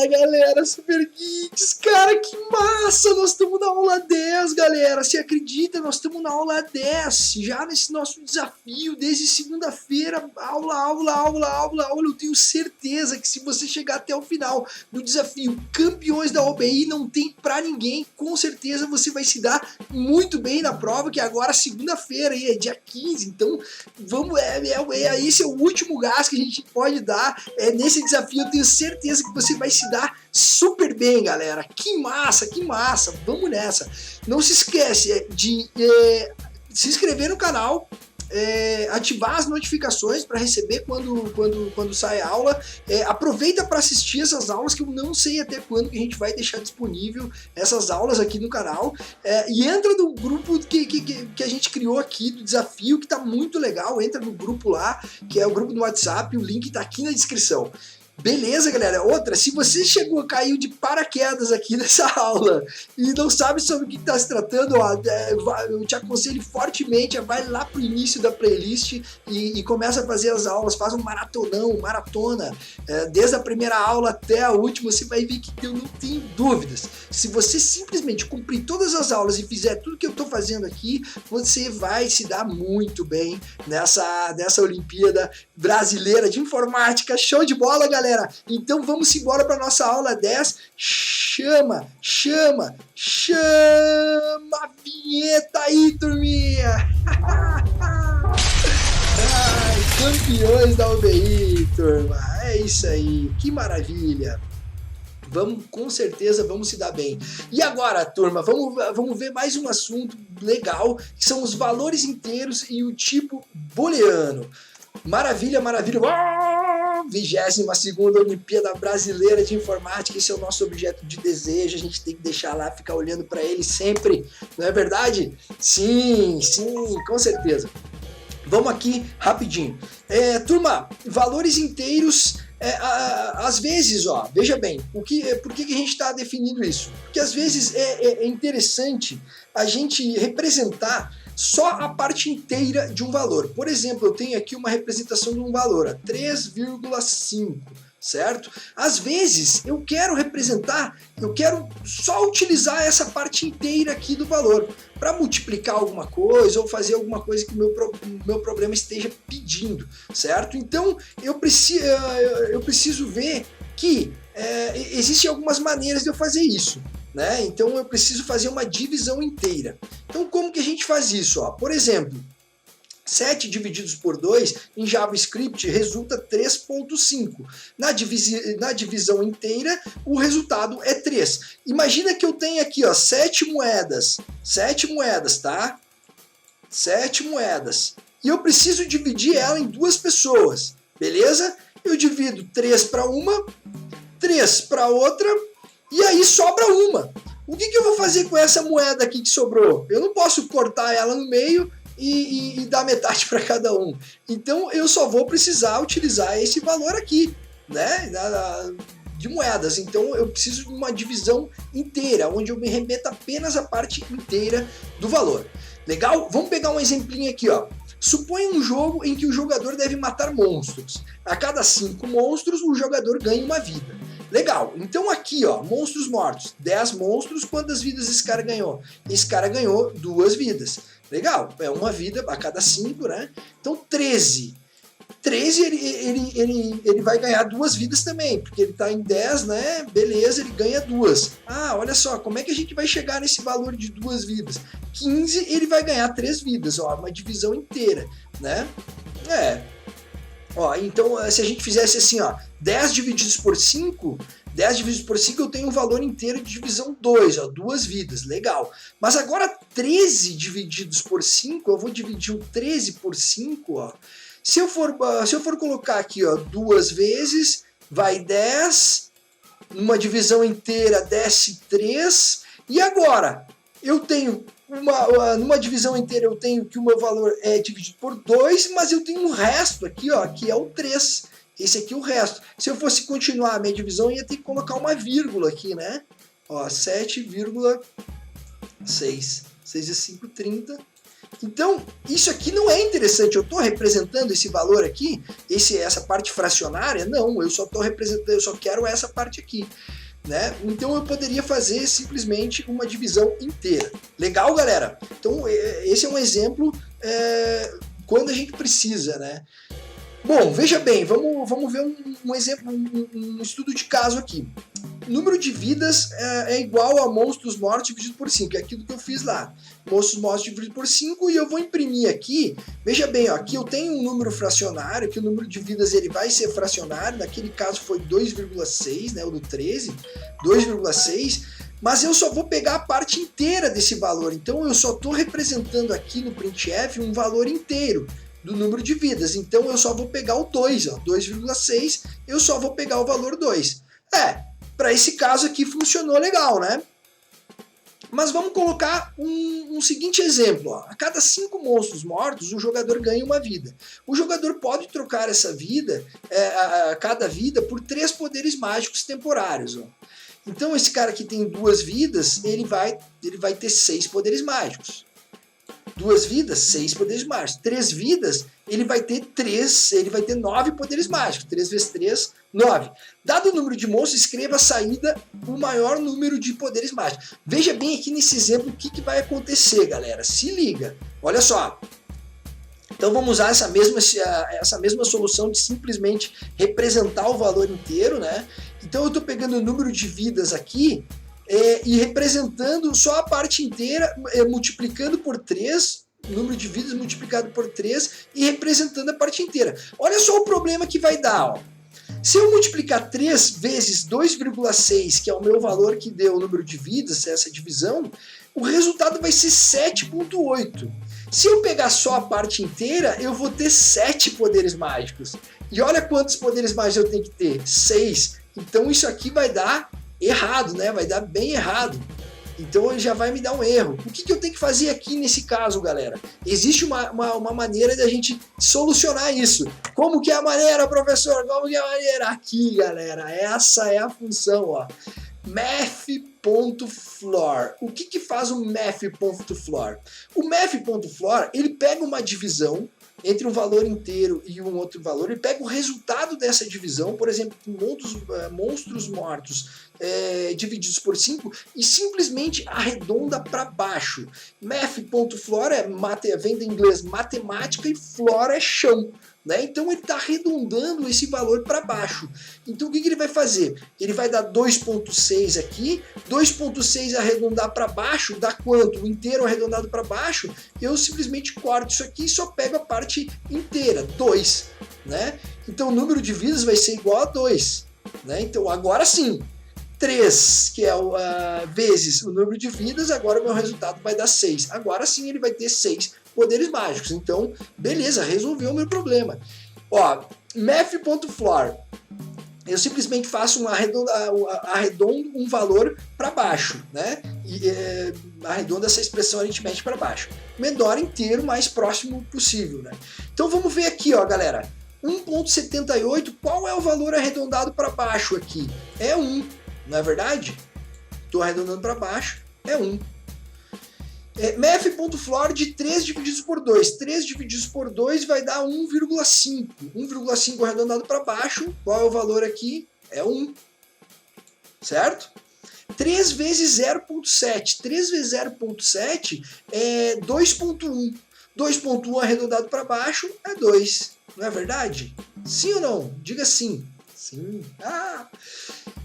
galera, Super Geeks, cara, que massa, nós estamos na aula 10, galera, você acredita, nós estamos na aula 10, já nesse nosso desafio, desde segunda-feira, aula, eu tenho certeza que se você chegar até o final do desafio Campeões da OBI, não tem pra ninguém, com certeza você vai se dar muito bem na prova, que agora segunda-feira, é dia 15, então, vamos, esse é o último gás que a gente pode dar, nesse desafio eu tenho certeza que você vai se dar super bem, galera. Que massa, vamos nessa. Não se esquece de se inscrever no canal, ativar as notificações para receber quando sai a aula. Aproveita para assistir essas aulas, que eu não sei até quando que a gente vai deixar disponível essas aulas aqui no canal. E entra no grupo que a gente criou aqui do desafio, que tá muito legal. Entra no grupo lá, que é o grupo do WhatsApp, o link tá aqui na descrição. Beleza, galera? Outra, se você caiu de paraquedas aqui nessa aula e não sabe sobre o que está se tratando, ó, eu te aconselho fortemente, vai lá pro início da playlist e começa a fazer as aulas, faz um maratona, desde a primeira aula até a última, você vai ver que eu não tenho dúvidas. Se você simplesmente cumprir todas as aulas e fizer tudo que eu estou fazendo aqui, você vai se dar muito bem nessa Olimpíada Brasileira de Informática. Show de bola, galera! Então vamos embora para nossa aula 10. Chama a vinheta aí, turminha! Ai, campeões da OBI, turma! É isso aí, que maravilha! Com certeza vamos se dar bem. E agora, turma, vamos ver mais um assunto legal, que são os valores inteiros e o tipo booleano. Maravilha! 22ª Olimpíada Brasileira de Informática, esse é o nosso objeto de desejo, a gente tem que deixar lá, ficar olhando para ele sempre, não é verdade? Sim, com certeza. Vamos aqui rapidinho. Turma, valores inteiros, às vezes, ó, veja bem, por que a gente está definindo isso? Porque às vezes é interessante a gente representar só a parte inteira de um valor. Por exemplo, eu tenho aqui uma representação de um valor, 3,5, certo? Às vezes eu quero só utilizar essa parte inteira aqui do valor para multiplicar alguma coisa ou fazer alguma coisa que o meu programa esteja pedindo, certo? Então eu preciso ver que existem algumas maneiras de eu fazer isso, né? Então eu preciso fazer uma divisão inteira. Então como que a gente faz isso? Ó? Por exemplo, 7 divididos por 2 em JavaScript resulta 3.5. Na divisão inteira, o resultado é 3. Imagina que eu tenho aqui, ó, 7 moedas, tá? 7 moedas. E eu preciso dividir ela em 2 pessoas, beleza? Eu divido 3 para uma, 3 para outra, e aí sobra uma. O que eu vou fazer com essa moeda aqui que sobrou? Eu não posso cortar ela no meio e dar metade para cada um. Então eu só vou precisar utilizar esse valor aqui, né, de moedas. Então eu preciso de uma divisão inteira, onde eu me remeta apenas a parte inteira do valor. Legal? Vamos pegar um exemplinho aqui, ó. Suponha um jogo em que o jogador deve matar monstros. A cada 5 monstros, o jogador ganha uma vida. Legal, então aqui, ó, monstros mortos, 10 monstros, quantas vidas esse cara ganhou? Esse cara ganhou 2 vidas. Legal, é uma vida a cada 5, né? Então 13. 13 ele vai ganhar 2 vidas também, porque ele tá em 10, né? Beleza, ele ganha 2. Ah, olha só, como é que a gente vai chegar nesse valor de 2 vidas? 15 ele vai ganhar 3 vidas, ó, uma divisão inteira, né? Ó, então se a gente fizesse assim, ó, 10 divididos por 5 eu tenho um valor inteiro de divisão 2, ó, 2 vidas, legal. Mas agora 13 divididos por 5, eu vou dividir o 13 por 5, ó. Se eu for colocar aqui, ó, 2 vezes, vai 10, numa divisão inteira desce 3, e agora eu tenho numa divisão inteira eu tenho que o meu valor é dividido por 2, mas eu tenho um resto aqui, ó, que é o 3. Esse aqui é o resto. Se eu fosse continuar a minha divisão, eu ia ter que colocar uma vírgula aqui, né? Ó, 7,6. 6 e 5, 30. Então, isso aqui não é interessante. Eu estou representando esse valor aqui, essa parte fracionária? Não, eu só estou representando, eu só quero essa parte aqui. Né? Então eu poderia fazer simplesmente uma divisão inteira. Legal, galera? Então esse é um exemplo quando a gente precisa, né? Bom, veja bem, vamos ver um exemplo, um estudo de caso aqui. Número de vidas é igual a monstros mortos dividido por 5, é aquilo que eu fiz lá. Monstros mortos dividido por 5, e eu vou imprimir aqui. Veja bem, ó, aqui eu tenho um número fracionário, que o número de vidas ele vai ser fracionário, naquele caso foi 2,6, né, o do 13, 2,6, mas eu só vou pegar a parte inteira desse valor, então eu só estou representando aqui no printf um valor inteiro do número de vidas, então eu só vou pegar o 2, 2,6, eu só vou pegar o valor 2. Para esse caso aqui funcionou legal, né? Mas vamos colocar um seguinte exemplo. Ó. A cada 5 monstros mortos, o jogador ganha uma vida. O jogador pode trocar essa vida, cada vida, por 3 poderes mágicos temporários. Ó. Então esse cara que tem 2 vidas, ele vai ter 6 poderes mágicos. 2 vidas, 6 poderes mágicos. 3 vidas, ele vai ter 9 poderes mágicos. 3 vezes 3, 9. Dado o número de monstros, escreva a saída o maior número de poderes mágicos. Veja bem aqui nesse exemplo o que vai acontecer, galera. Se liga. Olha só. Então vamos usar essa mesma solução de simplesmente representar o valor inteiro, né? Então eu estou pegando o número de vidas aqui e representando só a parte inteira, multiplicando por 3, número de vidas multiplicado por 3 e representando a parte inteira. Olha só o problema que vai dar, ó. Se eu multiplicar 3 vezes 2,6, que é o meu valor que deu o número de vidas, essa divisão, o resultado vai ser 7,8. Se eu pegar só a parte inteira, eu vou ter 7 poderes mágicos. E olha quantos poderes mágicos eu tenho que ter, 6. Então isso aqui vai dar errado, né? Vai dar bem errado. Então ele já vai me dar um erro. O que eu tenho que fazer aqui nesse caso, galera? Existe uma maneira de a gente solucionar isso. Como que é a maneira, professor? Como que é a maneira? Aqui, galera. Essa é a função, ó. Math.floor. O que faz o math.floor? O math.floor, ele pega uma divisão entre um valor inteiro e um outro valor, ele pega o resultado dessa divisão, por exemplo, monstros mortos divididos por 5 e simplesmente arredonda para baixo. Math.floor vem do inglês matemática e floor é chão. Né? Então ele está arredondando esse valor para baixo. Então o que ele vai fazer? Ele vai dar 2,6 aqui, 2,6 arredondar para baixo, dá quanto? O inteiro arredondado para baixo, eu simplesmente corto isso aqui e só pego a parte inteira, 2. Né? Então o número de vidas vai ser igual a 2. Né? Então agora sim, 3, que é vezes o número de vidas, agora o meu resultado vai dar 6. Agora sim ele vai ter 6 poderes mágicos. Então, beleza, resolveu o meu problema. Ó, math.floor, eu simplesmente faço arredondo um valor para baixo, né? E arredondo essa expressão aritmética para baixo. Menor inteiro, mais próximo possível, né? Então vamos ver aqui, ó, galera. 1,78, qual é o valor arredondado para baixo aqui? É 1. Não é verdade? Estou arredondando para baixo, é 1. Math.floor de 3 divididos por 2. 3 divididos por 2 vai dar 1,5. 1,5 arredondado para baixo, qual é o valor aqui? É 1. Certo? 3 vezes 0,7. 3 vezes 0,7 é 2,1. 2,1 arredondado para baixo é 2. Não é verdade? Sim ou não? Diga sim. Sim.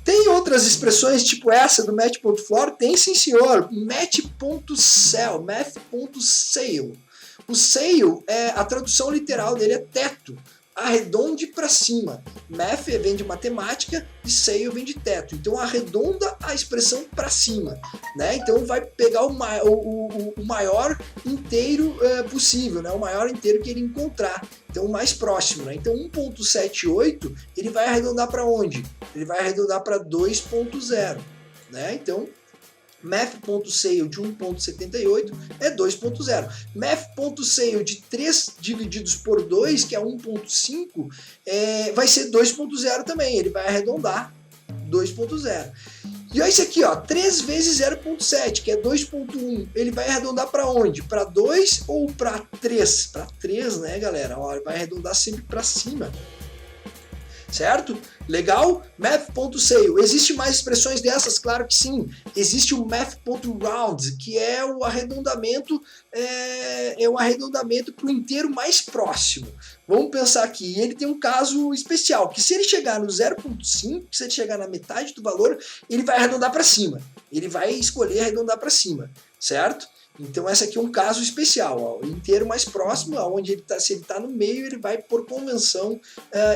Tem outras expressões tipo essa do math.floor? Tem sim, senhor. Math.cell, math.sail. O sail, a tradução literal dele é teto. Arredonde para cima. Math vem de matemática e sail vem de teto. Então arredonda a expressão para cima. Né? Então vai pegar o maior inteiro possível, né? O maior inteiro que ele encontrar. Então o mais próximo. Né? Então 1,78 ele vai arredondar para onde? Ele vai arredondar para 2,0. Né? Então math.sail de 1,78 é 2,0. Math.sail de 3 divididos por 2, que é 1,5, vai ser 2,0 também. Ele vai arredondar 2,0. E olha isso aqui, ó, 3 vezes 0,7, que é 2,1. Ele vai arredondar para onde? Para 2 ou para 3? Para 3, né, galera? Ó, vai arredondar sempre para cima. Certo? Legal? Math.sale. Existe mais expressões dessas? Claro que sim. Existe o math.round, que é o arredondamento para o inteiro mais próximo. Vamos pensar aqui, ele tem um caso especial, que se ele chegar no 0,5, se ele chegar na metade do valor, ele vai arredondar para cima. Ele vai escolher arredondar para cima, certo? Então esse aqui é um caso especial, ó, o inteiro mais próximo, onde ele tá, se ele está no meio, ele vai, por convenção,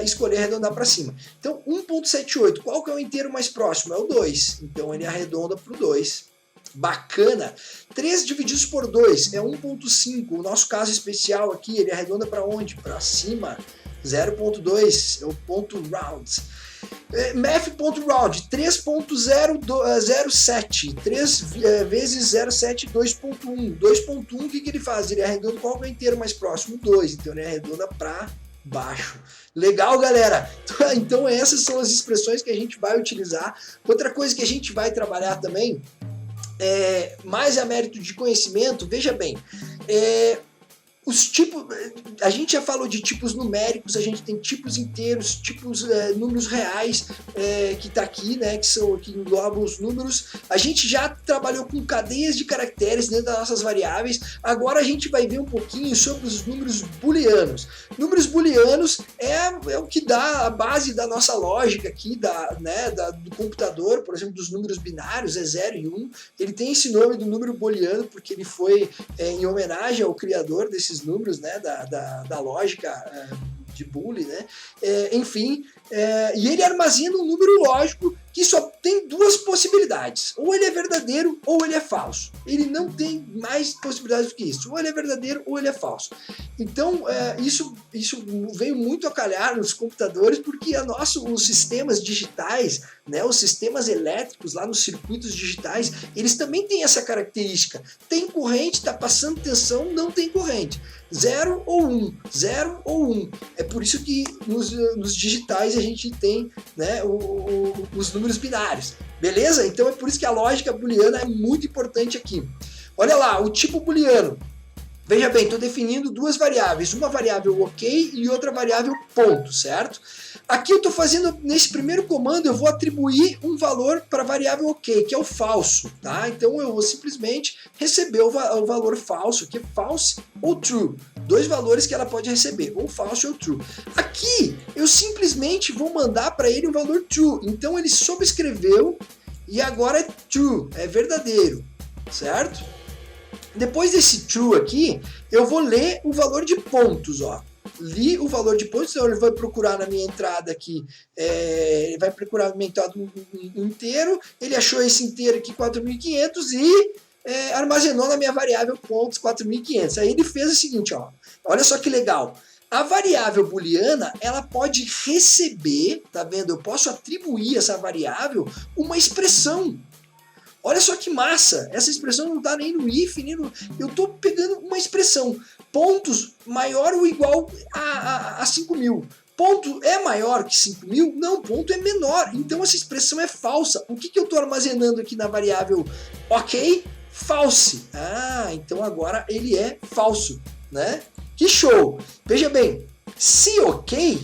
escolher arredondar para cima. Então 1,78, qual que é o inteiro mais próximo? É o 2, então ele arredonda para o 2. Bacana! 3 divididos por 2 é 1,5, o nosso caso especial aqui, ele arredonda para onde? Para cima, 0,2, é o ponto round. Math.round, 3.007, 3 vezes 0,7, 2.1. 2.1, o que ele faz? Ele arredonda, qual é o inteiro mais próximo? 2, então ele arredonda para baixo. Legal, galera? Então essas são as expressões que a gente vai utilizar. Outra coisa que a gente vai trabalhar também, mais a mérito de conhecimento, veja bem, os tipos, a gente já falou de tipos numéricos, a gente tem tipos inteiros, tipos números reais, que está aqui, né, que englobam os números. A gente já trabalhou com cadeias de caracteres dentro das nossas variáveis. Agora a gente vai ver um pouquinho sobre os números booleanos. Números booleanos é o que dá a base da nossa lógica aqui, do computador, por exemplo, dos números binários, é 0 e 1. Ele tem esse nome do número booleano porque ele foi em homenagem ao criador desses números, né, da lógica de Boole, né? Enfim, e ele armazena um número lógico que só tem duas possibilidades: ou ele é verdadeiro ou ele é falso. Ele não tem mais possibilidades do que isso: ou ele é verdadeiro ou ele é falso. Então isso veio muito a calhar nos computadores, porque os sistemas digitais, né, os sistemas elétricos lá nos circuitos digitais, eles também têm essa característica: tem corrente, está passando tensão, não tem corrente. 0 ou 1, 0 ou 1. É por isso que nos digitais a gente tem, né, os números binários. Beleza? Então é por isso que a lógica booleana é muito importante aqui. Olha lá, o tipo booleano. Veja bem, estou definindo duas variáveis, uma variável ok e outra variável ponto, certo? Aqui eu estou fazendo, nesse primeiro comando, eu vou atribuir um valor para a variável ok, que é o falso, tá? Então eu vou simplesmente receber o valor falso, que é false ou true. Dois valores que ela pode receber, ou false ou true. Aqui eu simplesmente vou mandar para ele um valor true, então ele sobrescreveu e agora é true, é verdadeiro, certo? Depois desse true aqui, eu vou ler o valor de pontos, ó. Li o valor de pontos, então ele vai procurar na minha entrada aqui, ele vai procurar na minha entrada um inteiro, ele achou esse inteiro aqui, 4.500, e armazenou na minha variável pontos 4.500. Aí ele fez o seguinte, ó, olha só que legal. A variável booleana, ela pode receber, tá vendo? Eu posso atribuir essa variável uma expressão. Olha só que massa, essa expressão não está nem no if, nem no... Eu estou pegando uma expressão, pontos maior ou igual a 5.000. Ponto é maior que 5.000? Não, ponto é menor, então essa expressão é falsa. O que eu estou armazenando aqui na variável ok? False. Ah, então agora ele é falso, né? Que show! Veja bem, se ok...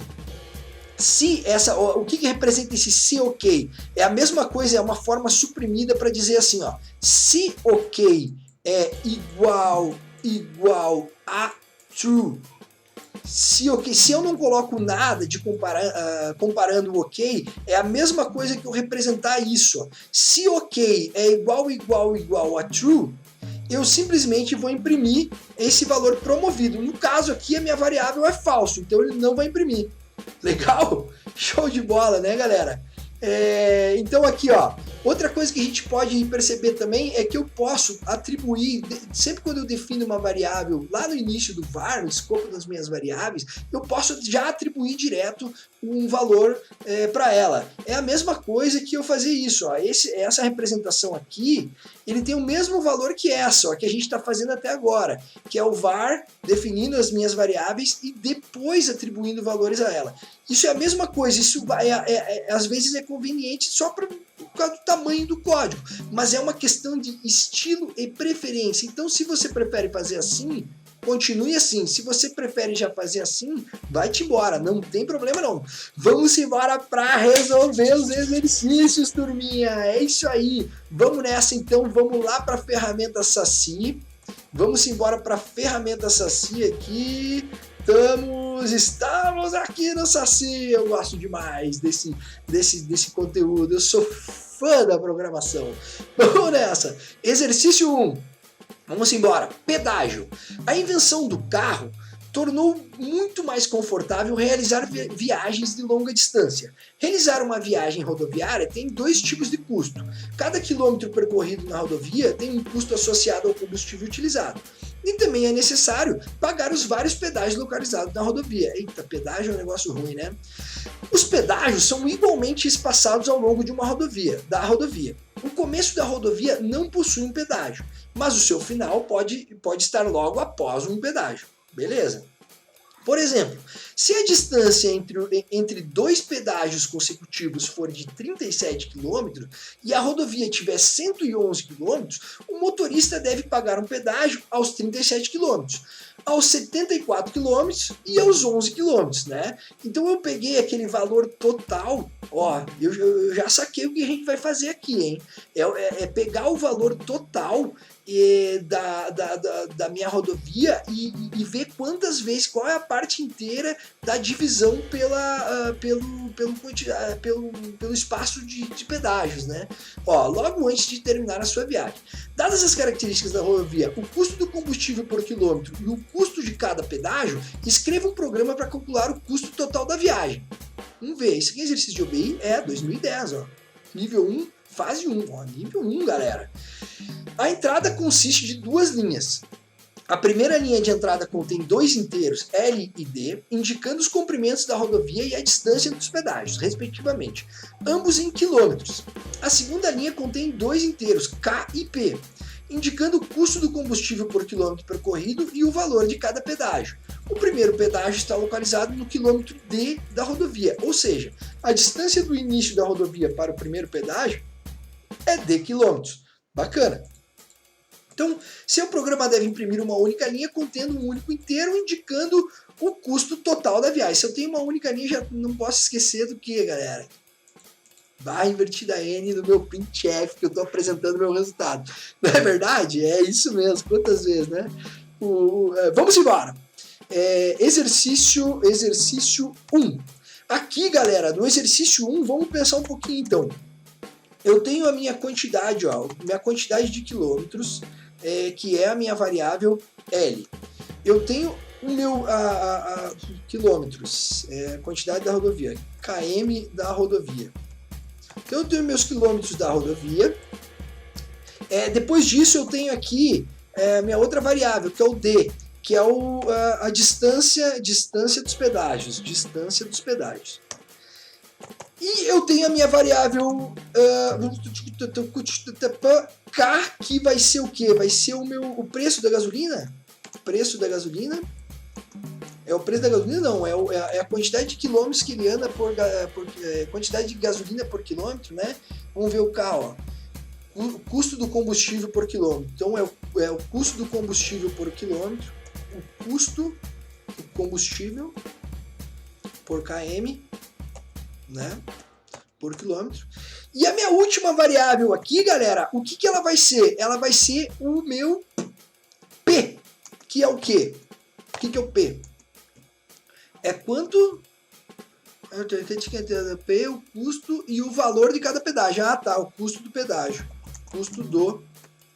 o que representa esse se ok? É a mesma coisa, é uma forma suprimida para dizer assim, ó, se ok é igual a true, se eu não coloco nada de comparando o ok, é a mesma coisa que eu representar isso, ó. Se ok é igual a true, eu simplesmente vou imprimir esse valor promovido. No caso aqui a minha variável é falso, então ele não vai imprimir. Legal? Show de bola, né, galera? Então aqui, ó, outra coisa que a gente pode perceber também é que eu posso atribuir, sempre quando eu defino uma variável lá no início do var, no escopo das minhas variáveis, eu posso já atribuir direto um valor para ela. É a mesma coisa que eu fazer isso, ó. Essa representação aqui, ele tem o mesmo valor que essa, ó, que a gente está fazendo até agora, que é o var definindo as minhas variáveis e depois atribuindo valores a ela. Isso é a mesma coisa, isso às vezes é conveniente só para por causa do tamanho do código, mas é uma questão de estilo e preferência. Então, se você prefere fazer assim, continue assim. Se você prefere já fazer assim, vai-te embora, não tem problema não. Vamos embora para resolver os exercícios, turminha. É isso aí. Vamos nessa então, vamos lá para a ferramenta Saci. Vamos embora para a ferramenta Saci aqui. Estamos aqui no Saci. Eu gosto demais desse conteúdo. Eu sou fã da programação. Vamos nessa. Exercício 1. Vamos embora. Pedágio. A invenção do carro tornou muito mais confortável realizar viagens de longa distância. Realizar uma viagem rodoviária tem dois tipos de custo. Cada quilômetro percorrido na rodovia tem um custo associado ao combustível utilizado. E também é necessário pagar os vários pedágios localizados na rodovia. Eita, pedágio é um negócio ruim, né? Os pedágios são igualmente espaçados ao longo de uma rodovia. O começo da rodovia não possui um pedágio, mas o seu final pode estar logo após um pedágio. Beleza? Por exemplo, se a distância entre dois pedágios consecutivos for de 37 km e a rodovia tiver 111 km, o motorista deve pagar um pedágio aos 37 km, aos 74 km e aos 11 km, né? Então eu peguei aquele valor total, ó, eu já saquei o que a gente vai fazer aqui, hein? É pegar o valor total da minha rodovia e ver quantas vezes, qual é a parte inteira da divisão pelo espaço de pedágios, né? Ó, logo antes de terminar a sua viagem. Dadas as características da rodovia, o custo do combustível por quilômetro e o custo de cada pedágio, escreva um programa para calcular o custo total da viagem. Vamos ver, isso aqui é exercício de OBI, 2010, ó. Nível 1, fase 1, ó, nível 1, galera. A entrada consiste de duas linhas. A primeira linha de entrada contém dois inteiros, L e D, indicando os comprimentos da rodovia e a distância dos pedágios, respectivamente, ambos em quilômetros. A segunda linha contém dois inteiros, K e P, indicando o custo do combustível por quilômetro percorrido e o valor de cada pedágio. O primeiro pedágio está localizado no quilômetro D da rodovia, ou seja, a distância do início da rodovia para o primeiro pedágio é D quilômetros. Bacana. Então, seu programa deve imprimir uma única linha contendo um único inteiro, indicando o custo total da viagem. Se eu tenho uma única linha, já não posso esquecer do que, galera? Barra invertida N no meu printf, que eu estou apresentando meu resultado. Não é verdade? É isso mesmo. Quantas vezes, né? Vamos embora. Exercício 1. Aqui, galera, no exercício 1, vamos pensar um pouquinho, então. Eu tenho a minha quantidade, ó, minha quantidade de quilômetros, que é a minha variável L. Eu tenho o meu quilômetros, quantidade da rodovia, km da rodovia. Então eu tenho meus quilômetros da rodovia. Depois disso eu tenho aqui minha outra variável, que é o D, que é a distância dos pedágios. Distância dos pedágios. E eu tenho a minha variável K, que vai ser o quê? Vai ser o preço da gasolina? Preço da gasolina? É o preço da gasolina? Não, é a quantidade de quilômetros que ele anda por quantidade de gasolina por quilômetro, né? Vamos ver o K, ó. O custo do combustível por quilômetro. Então é o custo do combustível por quilômetro, o custo do combustível por km, né, por quilômetro. E a minha última variável aqui, galera, o que ela vai ser? Ela vai ser o meu P, que é o quê? O que é o P? É quanto... P, o custo e o valor de cada pedágio. Ah, tá, o custo do pedágio. Custo do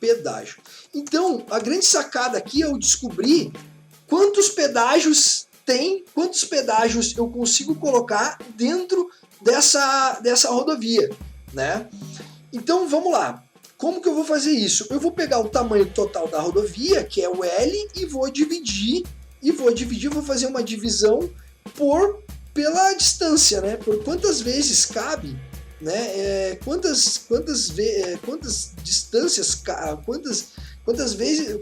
pedágio. Então, a grande sacada aqui é eu descobrir quantos pedágios tem, quantos pedágios eu consigo colocar dentro dessa rodovia, né? Então, vamos lá. Como que eu vou fazer isso? Eu vou pegar o tamanho total da rodovia, que é o L, e vou dividir, vou fazer uma divisão pela distância, né? Por quantas vezes cabe, né? Quantas distâncias,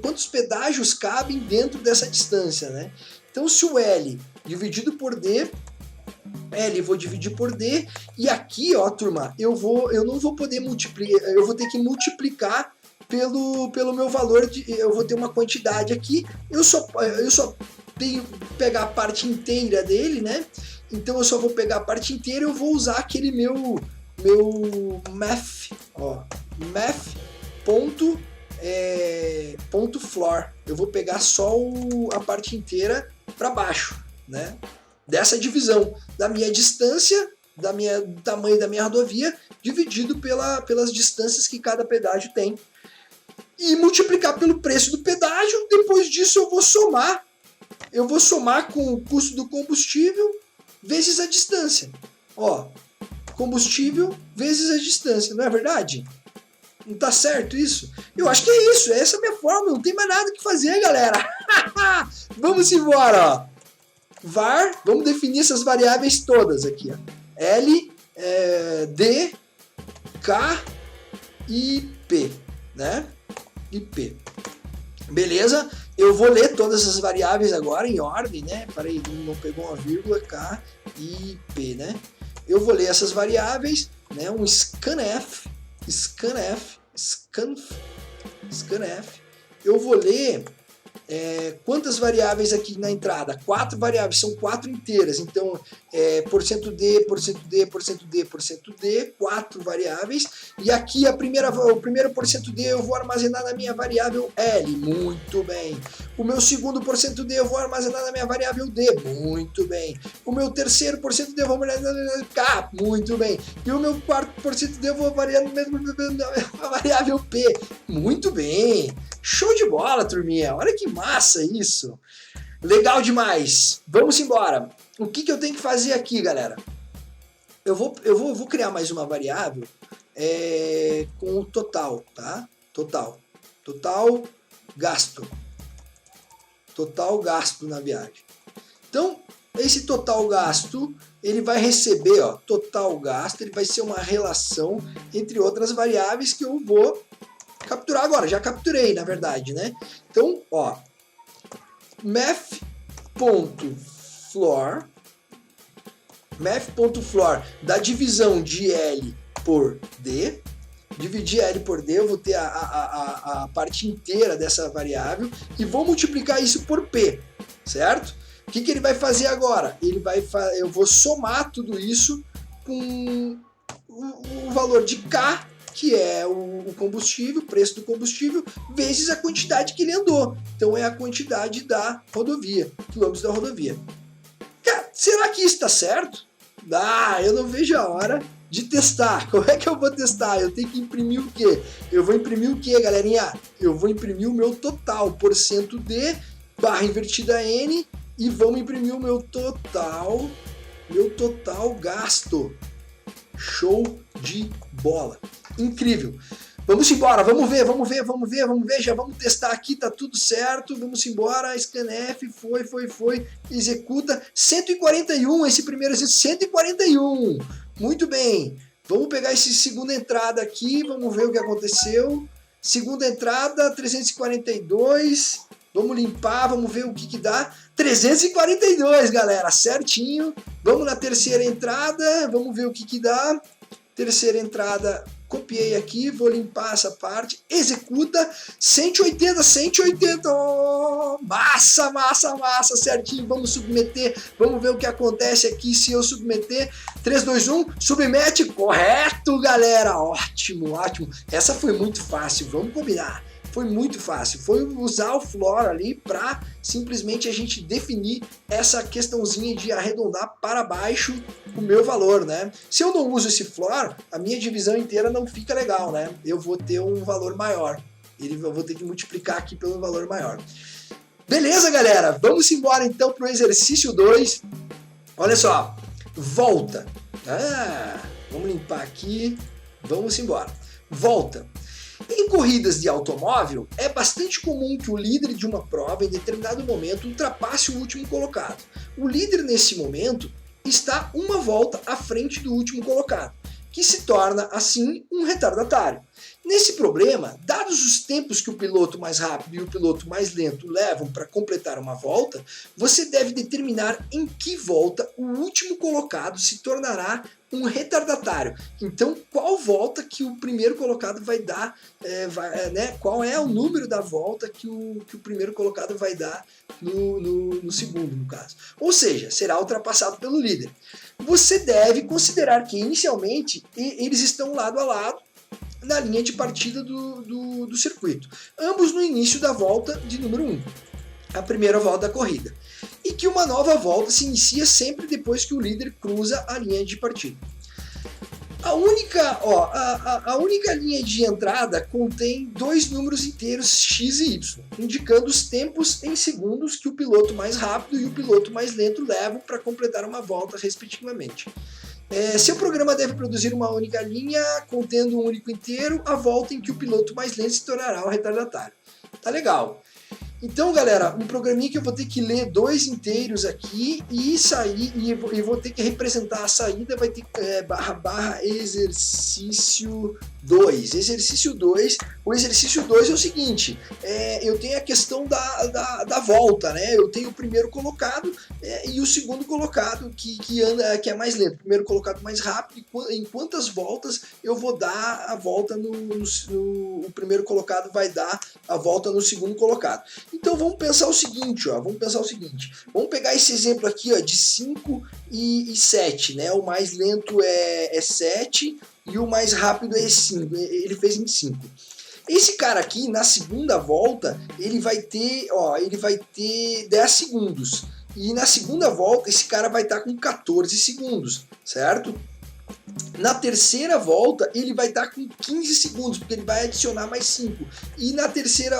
quantos pedágios cabem dentro dessa distância, né? Então, se o L dividido por D L vou dividir por D, e aqui, ó, turma, eu não vou poder multiplicar, eu vou ter que multiplicar pelo meu valor, eu vou ter uma quantidade aqui, eu só tenho que pegar a parte inteira dele, né? Então eu só vou pegar a parte inteira e eu vou usar aquele meu math, ó, ponto floor. Eu vou pegar só a parte inteira para baixo, né? Dessa divisão da minha distância, do tamanho da minha rodovia, dividido pelas distâncias que cada pedágio tem. E multiplicar pelo preço do pedágio. Depois disso eu vou somar. Eu vou somar com o custo do combustível vezes a distância. Ó, combustível vezes a distância, não é verdade? Não tá certo isso? Eu acho que é isso, essa é a minha fórmula, não tem mais nada que fazer, galera. Vamos embora, ó. var, vamos definir essas variáveis todas aqui, ó. L, D, K e P, né? E P. Beleza? Eu vou ler todas as variáveis agora em ordem, né? Peraí, não pegou uma vírgula, K e P, né? Eu vou ler essas variáveis, né? Um scanf. Eu vou ler quantas variáveis aqui na entrada? 4 variáveis, são 4 inteiras. Então, %D, %D, 4 variáveis. E aqui o primeiro %D eu vou armazenar na minha variável L. Muito bem. O meu segundo %D eu vou armazenar na minha variável D. Muito bem. O meu terceiro %D eu vou armazenar na K. Muito bem. E o meu quarto %D eu vou variar na variável P. Muito bem. Show de bola, turminha. Olha que massa isso. Legal demais. Vamos embora. O que eu tenho que fazer aqui, galera? Eu vou criar mais uma variável com o total, tá? Total gasto. Total gasto na viagem. Então, esse total gasto, ele vai receber, ó, total gasto, ele vai ser uma relação entre outras variáveis que eu vou capturar agora. Já capturei, na verdade, né? Então, ó, math.floor da divisão de L por D. Dividir L por D, eu vou ter a parte inteira dessa variável e vou multiplicar isso por P, certo? O que ele vai fazer agora? Eu vou somar tudo isso com o valor de K, que é o combustível, o preço do combustível, vezes a quantidade que ele andou. Então é a quantidade da rodovia, quilômetros da rodovia. Cara, será que isso está certo? Eu não vejo a hora de testar. Como é que eu vou testar? Eu tenho que imprimir o quê? Eu vou imprimir o quê, galerinha? Eu vou imprimir o meu total, %D, barra invertida N, e vamos imprimir o meu total gasto. Show de bola. Incrível. Vamos embora, vamos ver, já vamos testar aqui, tá tudo certo, vamos embora, scanf, foi, executa, 141, esse primeiro exercício, 141, muito bem, vamos pegar essa segunda entrada aqui, vamos ver o que aconteceu, segunda entrada, 342, vamos limpar, vamos ver o que dá, 342, galera, certinho, vamos na terceira entrada, vamos ver o que dá, terceira entrada, copiei aqui, vou limpar essa parte, executa, 180, oh, massa, certinho, vamos submeter, vamos ver o que acontece aqui se eu submeter, 3, 2, 1, submete, correto, galera, ótimo, essa foi muito fácil, vamos combinar. Foi muito fácil, foi usar o floor ali para simplesmente a gente definir essa questãozinha de arredondar para baixo o meu valor, né? Se eu não uso esse floor, a minha divisão inteira não fica legal, né? Eu vou ter um valor maior, eu vou ter que multiplicar aqui pelo valor maior. Beleza, galera? Vamos embora então para o exercício 2. Olha só, volta. Vamos limpar aqui, vamos embora. Volta. Em corridas de automóvel, é bastante comum que o líder de uma prova, em determinado momento, ultrapasse o último colocado. O líder, nesse momento, está uma volta à frente do último colocado, que se torna, assim, um retardatário. Nesse problema, dados os tempos que o piloto mais rápido e o piloto mais lento levam para completar uma volta, você deve determinar em que volta o último colocado se tornará um retardatário. Então, qual volta que o primeiro colocado vai dar, qual é o número da volta que o primeiro colocado vai dar no segundo, no caso. Ou seja, será ultrapassado pelo líder. Você deve considerar que, inicialmente, eles estão lado a lado, na linha de partida do circuito. Ambos no início da volta de número 1, a primeira volta da corrida. E que uma nova volta se inicia sempre depois que o líder cruza a linha de partida. A única linha de entrada contém dois números inteiros x e y, indicando os tempos em segundos que o piloto mais rápido e o piloto mais lento levam para completar uma volta, respectivamente. Seu programa deve produzir uma única linha contendo um único inteiro, a volta em que o piloto mais lento se tornará o retardatário. Tá legal. Então, galera, um programinha que eu vou ter que ler dois inteiros aqui e sair, e vou ter que representar a saída, vai ter exercício 2. Exercício 2, o exercício 2 é o seguinte, eu tenho a questão da volta, né? Eu tenho o primeiro colocado e o segundo colocado que é mais lento. O primeiro colocado mais rápido, em quantas voltas eu vou dar a volta o primeiro colocado vai dar a volta no segundo colocado. Então vamos pensar o seguinte, vamos pegar esse exemplo aqui, ó, de 5 e 7, né? O mais lento é 7 e o mais rápido é 5, ele fez em 5. Esse cara aqui, na segunda volta, ele vai ter 10 segundos. E na segunda volta, esse cara vai estar com 14 segundos, certo? Na terceira volta, ele vai estar com 15 segundos, porque ele vai adicionar mais 5. E na terceira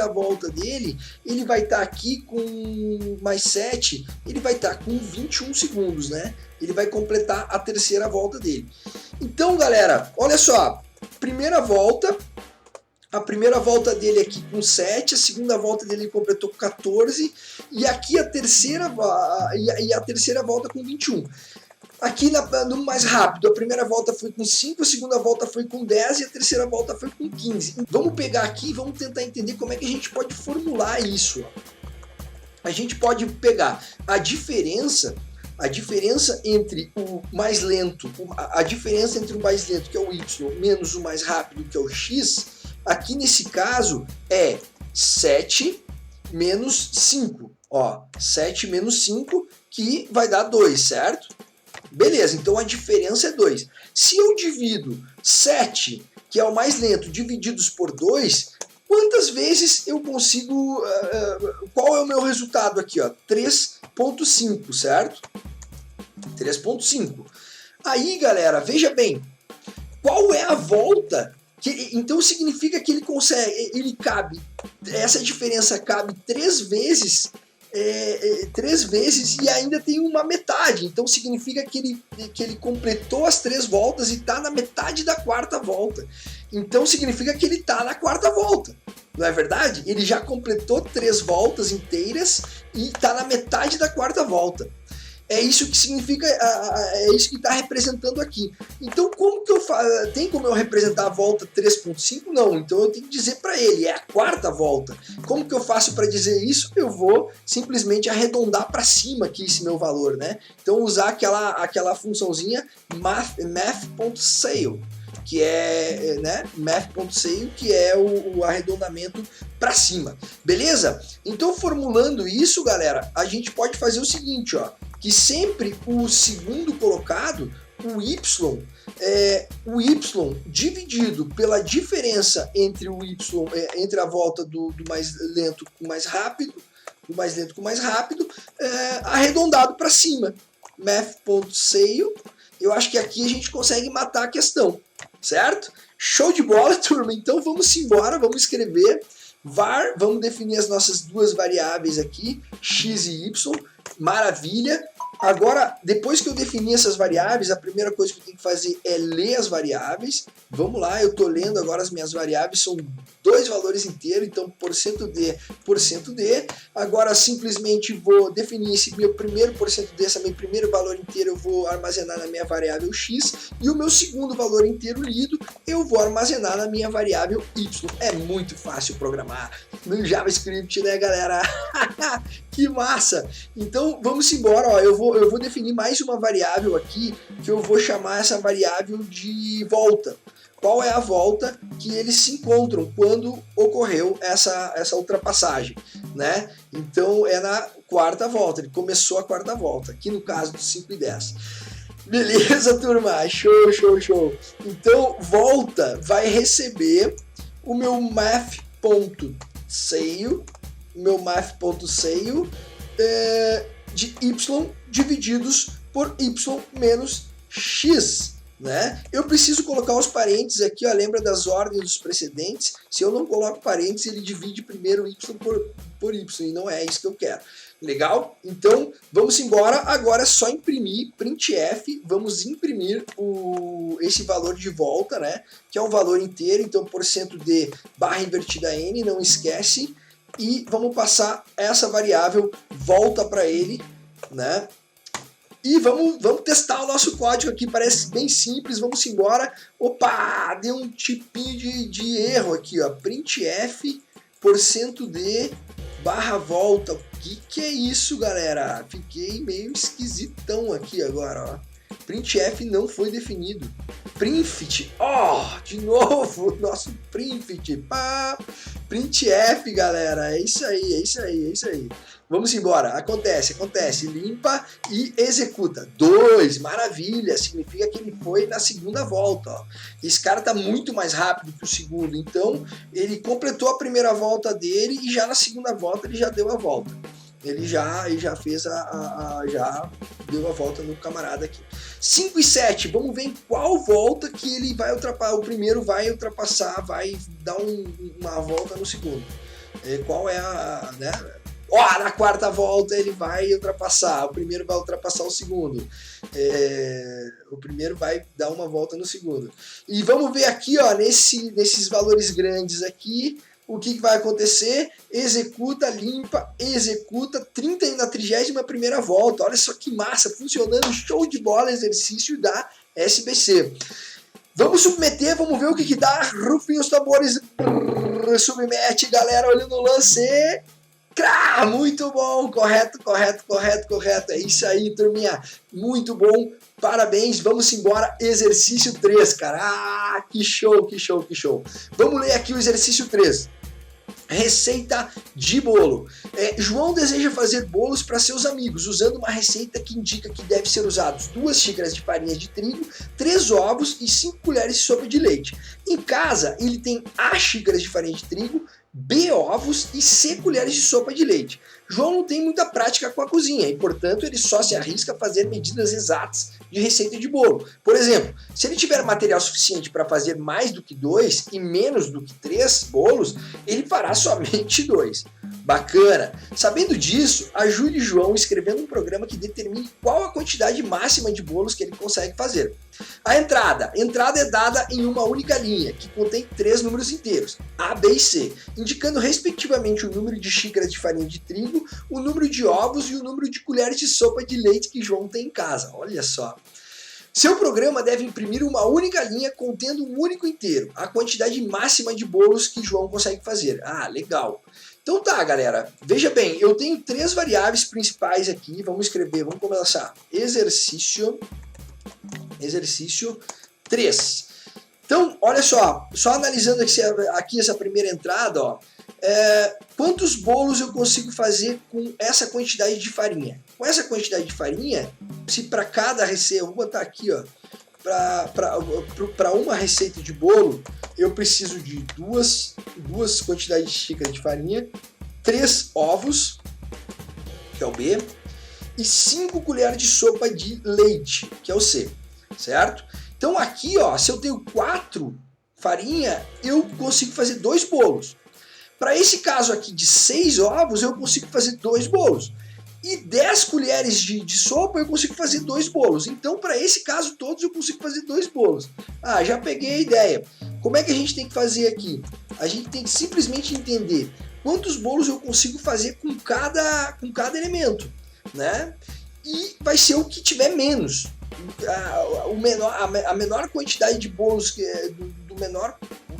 volta dele, ele vai estar aqui com mais 7, ele vai estar com 21 segundos, né? Ele vai completar a terceira volta dele. Então, galera, olha só, a primeira volta dele aqui com 7, a segunda volta dele completou com 14, e aqui a terceira volta com 21. Aqui no mais rápido, a primeira volta foi com 5, a segunda volta foi com 10 e a terceira volta foi com 15. Vamos pegar aqui e vamos tentar entender como é que a gente pode formular isso. A gente pode pegar a diferença entre o mais lento, a diferença entre o mais lento, que é o y, menos o mais rápido, que é o x, aqui nesse caso é 7 menos 5. Ó, 7 menos 5, que vai dar 2, certo? Beleza, então a diferença é 2. Se eu divido 7, que é o mais lento, divididos por 2, quantas vezes eu consigo... qual é o meu resultado aqui? 3,5, certo? 3,5. Aí, galera, veja bem, qual é a volta? Então significa que ele cabe, essa diferença cabe 3 vezes... 3 vezes e ainda tem uma metade, então significa que ele completou as 3 voltas e está na metade da quarta volta, então significa que ele está na quarta volta, não é verdade? Ele já completou 3 voltas inteiras e está na metade da quarta volta. É isso que significa, é isso que está representando aqui. Então, como que eu faço? Tem como eu representar a volta 3.5? Não, então eu tenho que dizer para ele, é a quarta volta. Como que eu faço para dizer isso? Eu vou simplesmente arredondar para cima aqui esse meu valor, né? Então, usar aquela funçãozinha math.sale, que é, né, math.sale, que é o arredondamento para cima. Beleza? Então, formulando isso, galera, a gente pode fazer o seguinte, ó, que sempre o segundo colocado, o y dividido pela diferença entre o y, entre a volta do mais lento com mais rápido, do mais lento com mais rápido, arredondado para cima. Math.sale, eu acho que aqui a gente consegue matar a questão, certo? Show de bola, turma! Então vamos embora, vamos escrever var, vamos definir as nossas duas variáveis aqui, x e y, Maravilha. Agora, depois que eu defini essas variáveis, a primeira coisa que eu tenho que fazer é ler as variáveis. Vamos lá, eu estou lendo agora as minhas variáveis, são dois valores inteiros, então %d. Agora, simplesmente vou definir esse meu primeiro %d, esse meu primeiro valor inteiro, eu vou armazenar na minha variável x, e o meu segundo valor inteiro lido, eu vou armazenar na minha variável y. É muito fácil programar no JavaScript, né, galera? Que massa! Então, vamos embora, ó, eu vou definir mais uma variável aqui, que eu vou chamar essa variável de volta. Qual é a volta que eles se encontram quando ocorreu essa ultrapassagem, né? Então, é na quarta volta, ele começou a quarta volta, aqui no caso do 5 e 10. Beleza, turma? Show! Então, volta vai receber o meu math.ceio, de y divididos por y menos x, né? Eu preciso colocar os parênteses aqui, ó, lembra das ordens dos precedentes? Se eu não coloco parênteses, ele divide primeiro y por y, e não é isso que eu quero. Legal? Então, vamos embora. Agora é só imprimir, printf, vamos imprimir esse valor de volta, né? Que é um valor inteiro, então %d barra invertida n, não esquece. E vamos passar essa variável volta para ele, né? E vamos testar o nosso código aqui, parece bem simples, vamos embora. Opa, deu um tipinho de erro aqui, ó, printf %d barra volta. O que é isso, galera? Fiquei meio esquisitão aqui agora, ó. Printf não foi definido. Printf, de novo, nosso printf. Printf, galera, é isso aí. Vamos embora, acontece, limpa e executa. 2, maravilha, significa que ele foi na segunda volta, ó. Esse cara tá muito mais rápido que o segundo, então ele completou a primeira volta dele e já na segunda volta ele já deu a volta. Ele já fez já deu a volta no camarada aqui. 5 e 7, vamos ver em qual volta que ele vai ultrapassar. O primeiro vai ultrapassar, vai dar uma volta no segundo. Qual é a, né? Na quarta volta ele vai ultrapassar. O primeiro vai ultrapassar o segundo. O primeiro vai dar uma volta no segundo. E vamos ver aqui, ó, nesses valores grandes aqui. O que vai acontecer? Executa, limpa, executa, 30 na 31ª volta. Olha só que massa, funcionando, show de bola, exercício da SBC. Vamos submeter, vamos ver o que dá. Rufem os tambores, submete, galera, olhando o lance. Muito bom, correto. É isso aí, turminha. Muito bom, parabéns. Vamos embora, exercício 3, cara. Que show. Vamos ler aqui o exercício 3. Receita de bolo. João deseja fazer bolos para seus amigos, usando uma receita que indica que deve ser usados 2 xícaras de farinha de trigo, 3 ovos e 5 colheres de sopa de leite. Em casa, ele tem A xícaras de farinha de trigo, B ovos e C colheres de sopa de leite. João não tem muita prática com a cozinha e, portanto, ele só se arrisca a fazer medidas exatas de receita de bolo. Por exemplo, se ele tiver material suficiente para fazer mais do que 2 e menos do que 3 bolos, ele fará somente 2. Bacana! Sabendo disso, ajude João escrevendo um programa que determine qual a quantidade máxima de bolos que ele consegue fazer. A entrada é dada em uma única linha, que contém 3 números inteiros, A, B e C, indicando respectivamente o número de xícaras de farinha de trigo, o número de ovos e o número de colheres de sopa de leite que João tem em casa. Olha só! Seu programa deve imprimir uma única linha contendo um único inteiro, a quantidade máxima de bolos que João consegue fazer. Legal! Então tá, galera, veja bem, eu tenho 3 variáveis principais aqui, vamos escrever, vamos começar. Exercício 3. Então, olha só analisando aqui essa primeira entrada, ó, quantos bolos eu consigo fazer com essa quantidade de farinha? Com essa quantidade de farinha, se para cada receita, eu vou botar aqui, ó, para uma receita de bolo, eu preciso de duas quantidades de xícaras de farinha, 3 ovos, que é o B, e 5 colheres de sopa de leite, que é o C, certo? Então aqui, ó, se eu tenho 4 farinha, eu consigo fazer 2 bolos. Para esse caso aqui de 6 ovos, eu consigo fazer 2 bolos. e 10 colheres de sopa eu consigo fazer 2 bolos. Então, para esse caso todos, eu consigo fazer 2 bolos. Ah, já peguei a ideia. Como é que a gente tem que fazer aqui? A gente tem que simplesmente entender quantos bolos eu consigo fazer com cada elemento, né? E vai ser o que tiver menos. A menor quantidade de bolos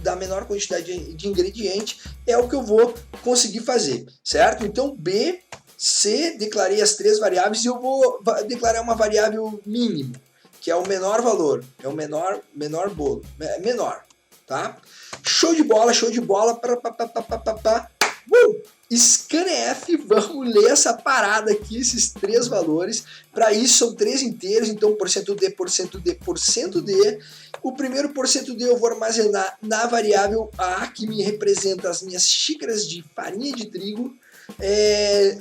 da menor quantidade de ingrediente é o que eu vou conseguir fazer, certo? Então, B, C, declarei as 3 variáveis e eu vou declarar uma variável mínima, que é o menor valor, é o menor bolo, menor, tá? Show de bola, show de bola. Scanf, vamos ler essa parada aqui, esses 3 valores. Para isso são 3 inteiros, então %D, %D, %D. O primeiro %D eu vou armazenar na variável A, que me representa as minhas xícaras de farinha de trigo.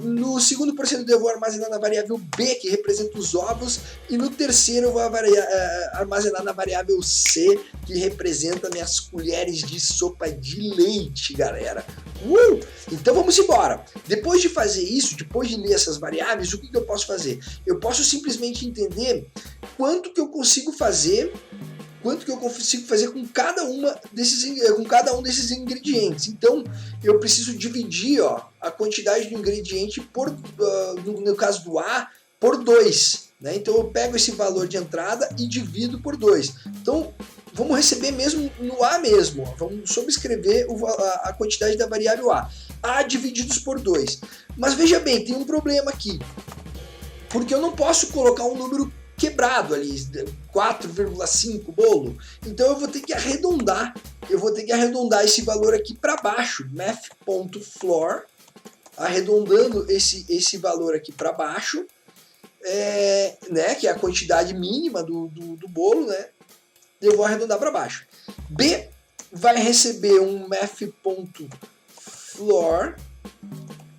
No segundo %D eu vou armazenar na variável B, que representa os ovos, e no terceiro eu vou armazenar na variável C, que representa minhas colheres de sopa de leite, galera. Então vamos embora. Depois de fazer isso, depois de ler essas variáveis, o que eu posso fazer? Eu posso simplesmente entender quanto que eu consigo fazer com cada um desses ingredientes. Então, eu preciso dividir a quantidade do ingrediente no caso do A, por 2. Né? Então, eu pego esse valor de entrada e divido por 2. Então, vamos receber mesmo no A mesmo. Vamos subscrever a quantidade da variável A. A divididos por 2. Mas veja bem, tem um problema aqui. Porque eu não posso colocar um número quebrado ali, 4,5 bolo. Então eu vou ter que arredondar. Esse valor aqui para baixo, math.floor, arredondando esse valor aqui para baixo, né, que é a quantidade mínima do bolo, né? Eu vou arredondar para baixo. B vai receber um math.floor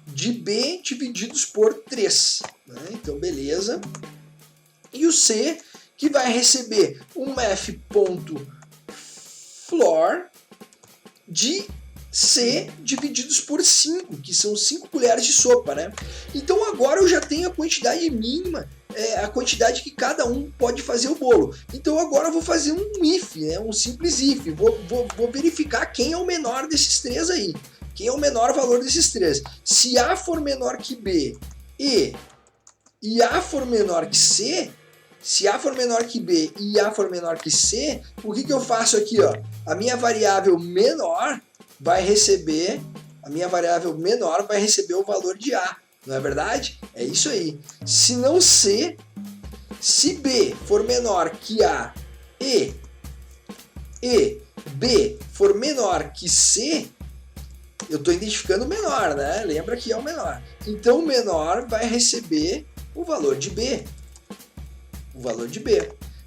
de B divididos por 3. Né? Então, beleza. E o C, que vai receber um math.floor de C divididos por 5, que são 5 colheres de sopa, né? Então agora eu já tenho a quantidade mínima, a quantidade que cada um pode fazer o bolo. Então agora eu vou fazer um if, né? Um simples if. Vou verificar quem é o menor desses 3 aí. Quem é o menor valor desses 3. Se A for menor que B e A for menor que C, se A for menor que B e A for menor que C, o que eu faço aqui? A minha variável menor vai receber o valor de A, não é verdade? É isso aí. Se não C, se B for menor que A e B for menor que C, eu estou identificando o menor, né? Lembra que é o menor. Então o menor vai receber o valor de B.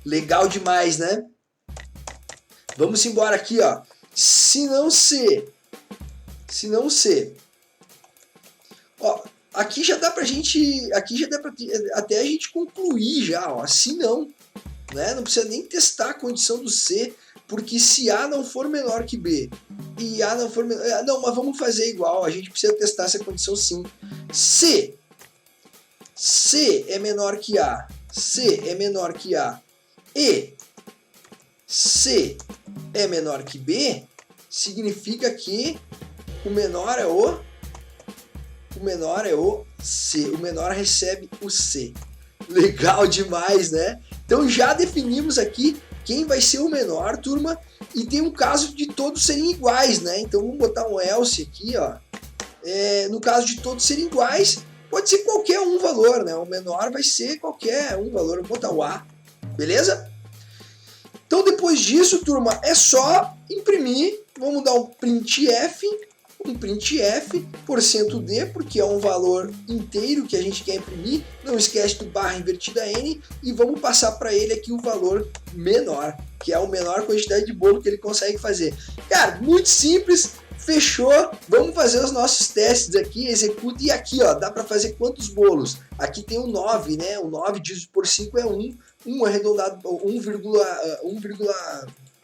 Legal demais, né? Vamos embora aqui, Se não C. Aqui já dá pra até a gente concluir já, se não, né? Não precisa nem testar a condição do C, porque se A não for menor que B e A não for menor... Não, mas vamos fazer igual, a gente precisa testar essa condição sim. C é menor que A, C é menor que A e C é menor que B, significa que o menor é o C, o menor recebe o C. Legal demais, né? Então já definimos aqui quem vai ser o menor, turma, e tem um caso de todos serem iguais, né? Então vamos botar um else aqui, no caso de todos serem iguais, pode ser qualquer um valor, né? O menor vai ser qualquer um valor. Vou botar o A, beleza? Então depois disso, turma, é só imprimir. Vamos dar um printf, %D, porque é um valor inteiro que a gente quer imprimir. Não esquece do barra invertida N e vamos passar para ele aqui o valor menor, que é a menor quantidade de bolo que ele consegue fazer. Cara, muito simples. Fechou, vamos fazer os nossos testes aqui, executa, e aqui dá para fazer quantos bolos? Aqui tem o 9, né? O 9 dividido por 5 é 1, 1 arredondado, 1,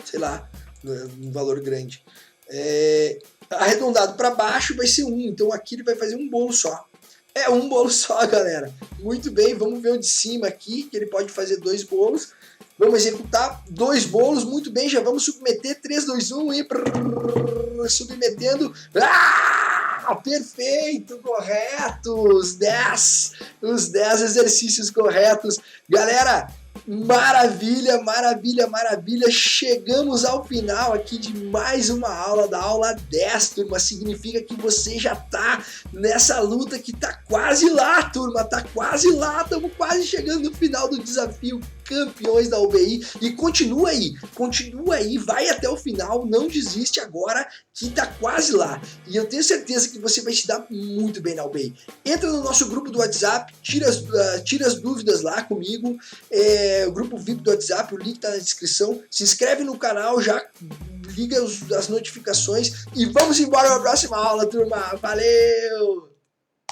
sei lá, um valor grande. Arredondado para baixo vai ser 1, então aqui ele vai fazer um bolo só. É um bolo só, galera. Muito bem, vamos ver o de cima aqui, que ele pode fazer 2 bolos. Vamos executar 2 bolos, muito bem, já vamos submeter, 3, 2, 1 e submetendo. Perfeito, correto, os 10 exercícios corretos. Galera, maravilha, maravilha, maravilha, chegamos ao final aqui de mais uma aula, da aula 10, turma, significa que você já tá nessa luta que tá quase lá, turma, tá quase lá, estamos quase chegando no final do desafio Campeões da UBI, e continua aí, vai até o final, não desiste agora que tá quase lá, e eu tenho certeza que você vai se dar muito bem na UBI. Entra no nosso grupo do WhatsApp, tira as dúvidas lá comigo, o grupo VIP do WhatsApp, o link tá na descrição, se inscreve no canal, já liga as notificações e vamos embora para a próxima aula, turma, valeu!